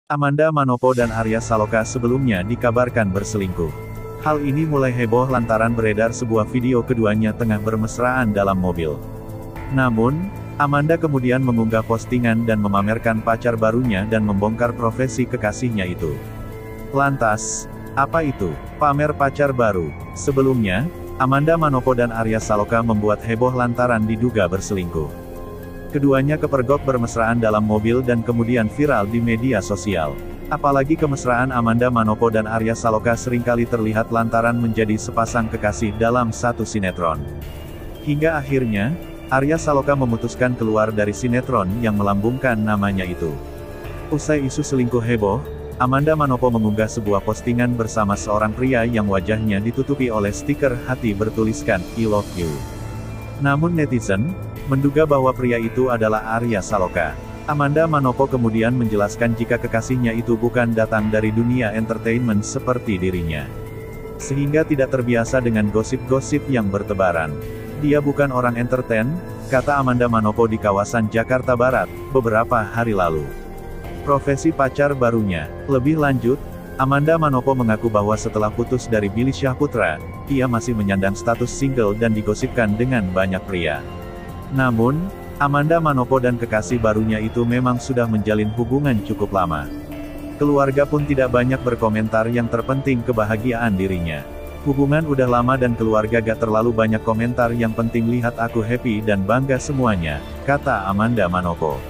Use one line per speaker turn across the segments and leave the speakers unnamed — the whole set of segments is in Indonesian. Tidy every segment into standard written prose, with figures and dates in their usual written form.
Amanda Manopo dan Arya Saloka sebelumnya dikabarkan berselingkuh. Hal ini mulai heboh lantaran beredar sebuah video keduanya tengah bermesraan dalam mobil. Namun, Amanda kemudian mengunggah postingan dan memamerkan pacar barunya dan membongkar profesi kekasihnya itu. Lantas, apa itu pamer pacar baru? Sebelumnya, Amanda Manopo dan Arya Saloka membuat heboh lantaran diduga berselingkuh. Keduanya kepergok bermesraan dalam mobil dan kemudian viral di media sosial. Apalagi kemesraan Amanda Manopo dan Arya Saloka seringkali terlihat lantaran menjadi sepasang kekasih dalam satu sinetron. Hingga akhirnya, Arya Saloka memutuskan keluar dari sinetron yang melambungkan namanya itu. Usai isu selingkuh heboh, Amanda Manopo mengunggah sebuah postingan bersama seorang pria yang wajahnya ditutupi oleh stiker hati bertuliskan, I love you. Namun netizen menduga bahwa pria itu adalah Arya Saloka. Amanda Manopo kemudian menjelaskan jika kekasihnya itu bukan datang dari dunia entertainment seperti dirinya. Sehingga tidak terbiasa dengan gosip-gosip yang bertebaran. Dia bukan orang entertain, kata Amanda Manopo di kawasan Jakarta Barat, beberapa hari lalu. Profesi pacar barunya. Lebih lanjut, Amanda Manopo mengaku bahwa setelah putus dari Billy Syahputra, ia masih menyandang status single dan digosipkan dengan banyak pria. Namun, Amanda Manopo dan kekasih barunya itu memang sudah menjalin hubungan cukup lama. Keluarga pun tidak banyak berkomentar, yang terpenting kebahagiaan dirinya. Hubungan udah lama dan keluarga gak terlalu banyak komentar, yang penting lihat aku happy dan bangga semuanya, kata Amanda Manopo.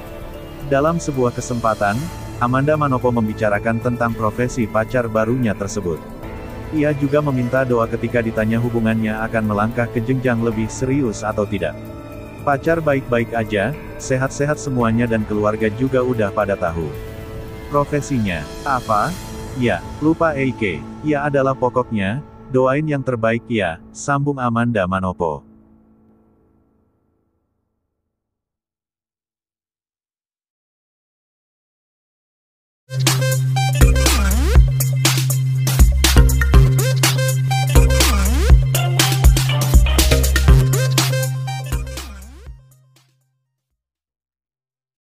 Dalam sebuah kesempatan, Amanda Manopo membicarakan tentang profesi pacar barunya tersebut. Ia juga meminta doa ketika ditanya hubungannya akan melangkah ke jenjang lebih serius atau tidak. Pacar baik-baik aja, sehat-sehat semuanya dan keluarga juga udah pada tahu. Profesinya, apa? Ya, lupa EK, ya adalah pokoknya, doain yang terbaik ya, sambung Amanda Manopo.